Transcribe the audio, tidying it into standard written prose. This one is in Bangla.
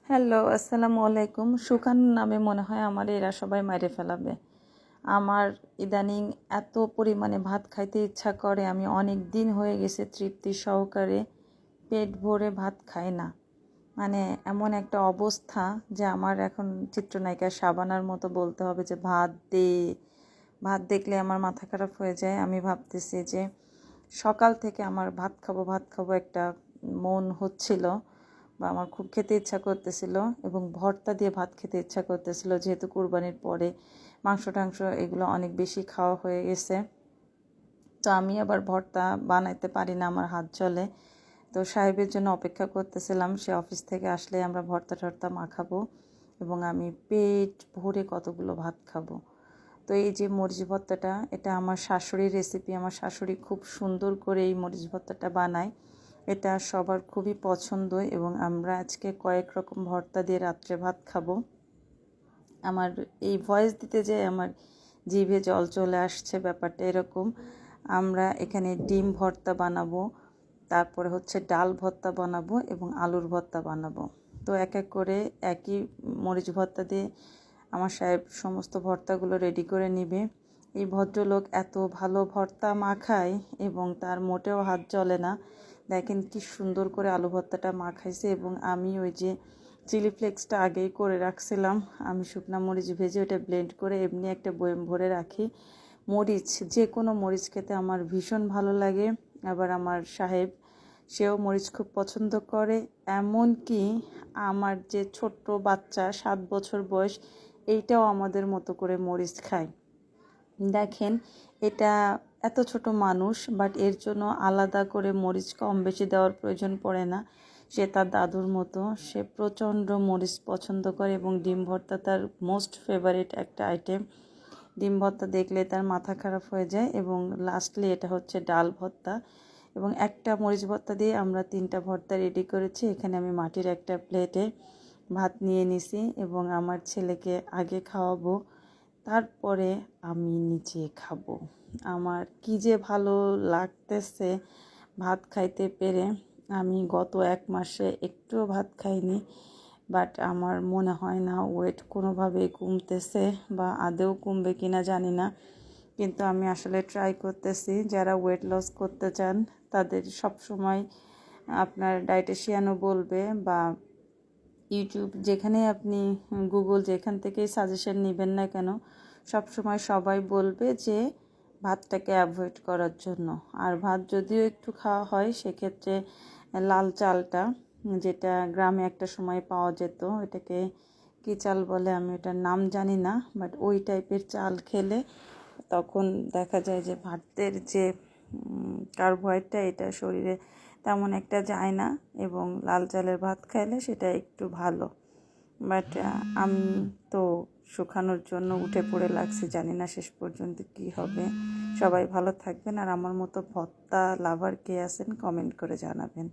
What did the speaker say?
হ্যালো, আসসালামু আলাইকুম। সুখান নামে মনে হয় আমার এরা সবাই মাইরে ফেলাবে। আমার ইদানিং এত পরিমাণে ভাত খাইতে ইচ্ছা করে, আমি অনেক দিন হয়ে গেছে তৃপ্তি সহকারে পেট ভরে ভাত খাই না। মানে এমন একটা অবস্থা যে আমার এখন চিত্রনায়িকা শাবানার মতো বলতে হবে যে ভাত দে। ভাত দেখলে আমার মাথা খারাপ হয়ে যায়। আমি ভাবতেছি যে সকাল থেকে আমার ভাত খাবো একটা মন হচ্ছিল, বা আমার খুব খেতে ইচ্ছা করতেছিল এবং ভর্তা দিয়ে ভাত খেতে ইচ্ছা করতেছিল, যেহেতু কুরবানির পরে মাংস টাংস এগুলো অনেক বেশি খাওয়া হয়ে গেছে। তো আমি আবার ভর্তা বানাইতে পারি না, আমার হাত চলে। তো সাহেবের জন্য অপেক্ষা করতেছিলাম, সে অফিস থেকে আসলে আমরা ভর্তা টর্তা মাখাবো এবং আমি পেট ভরে কতগুলো ভাত খাবো। তো এই যে মরিচ ভর্তাটা, এটা আমার শাশুড়ির রেসিপি। আমার শাশুড়ি খুব সুন্দর করে এই মরিচ ভর্তাটা বানায়। এটা সবার খুবই পছন্দ এবং আমরা আজকে কয়েক রকম ভর্তা দিয়ে রাত্রে ভাত খাবো। আমার এই ভয়েস দিতে যে আমার জিভে জল চলে আসছে, ব্যাপারটা এরকম। আমরা এখানে ডিম ভর্তা বানাবো, তারপরে হচ্ছে ডাল ভর্তা বানাবো এবং আলুর ভর্তা বানাবো। তো এক এক করে একই মরিচ ভর্তা দিয়ে আমার সাহেব সমস্ত ভর্তাগুলো রেডি করে নিবে। এই ভদ্রলোক এত ভালো ভর্তা মাখায় এবং তার মোটেও হাত চলে না। দেখেন কি সুন্দর করে আলু ভর্তাটা মাখাইছে এবং আমি ওই যে চিলি ফ্লেক্সটা আগেই করে রাখছিলাম। আমি শুকনো মরিচ ভেজে ওটা ব্লেন্ড করে এমনি একটা বয়াম ভরে রাখি। মরিচ, যে কোনো মরিচ খেতে আমার ভীষণ ভালো লাগে। আবার আমার সাহেব, সেও মরিচ খুব পছন্দ করে। এমনকি আমার যে ছোট্ট বাচ্চা 7 বছর বয়স, এইটাও আমাদের মতো করে মরিচ খায়। দেখেন, এটা এত ছোট মানুষ, বাট এর জন্য আলাদা করে মরিচ কম বেশি দেওয়ার প্রয়োজন পড়ে না। সে তার দাদুর মতো, সে প্রচণ্ড মরিচ পছন্দ করে এবং ডিম ভর্তা তার মোস্ট ফেভারিট একটা আইটেম। ডিম ভর্তা দেখলে তার মাথা খারাপ হয়ে যায়। এবং লাস্টলি এটা হচ্ছে ডাল ভর্তা এবং একটা মরিচ ভর্তা দিয়ে আমরা 3টা ভর্তা রেডি করেছি। এখানে আমি মাটির একটা প্লেটে ভাত নিয়ে নিছি এবং আমার ছেলেকে আগে খাওয়াবো, তারপরে আমি নিচে খাবো। আমার কি যে ভালো লাগতেছে ভাত খাইতে পেরে। আমি গত 1 মাসে একটুও ভাত খাইনি, বাট আমার মনে হয় না ওয়েট কোনোভাবেই কমতেছে, বা আদৌ কমবে কিনা জানি না। কিন্তু আমি আসলে ট্রাই করতেছি। যারা ওয়েট লস করতে চান তাদের সব সময় আপনার ডায়েটিশিয়ানও বলবে, বা ইউটিউব, যেখানে আপনি গুগল, যেখান থেকেই সাজেশন নেবেন না কেন, সব সময় সবাই বলবে যে ভাতটাকে অ্যাভয়েড করার জন্য। আর ভাত যদিও একটু খাওয়া হয়, সেক্ষেত্রে লাল চালটা, যেটা গ্রামে একটা সময় পাওয়া যেত, এটাকে কী চাল বলে আমি এটার নাম জানি না, বাট ওই টাইপের চাল খেলে তখন দেখা যায় যে ভাতের যে কার্বোহাইড্রেটটা, এটা শরীরে তেমন একটা যায় না এবং লাল চালের ভাত খাইলে সেটা একটু ভালো। বাট আমি তো শুকানোর জন্য উঠে পড়ে লাগছি, জানি না শেষ পর্যন্ত কি হবে। সবাই ভালো থাকবেন, আর আমার মতো ভর্তা লাভার কে আছেন কমেন্ট করে জানাবেন।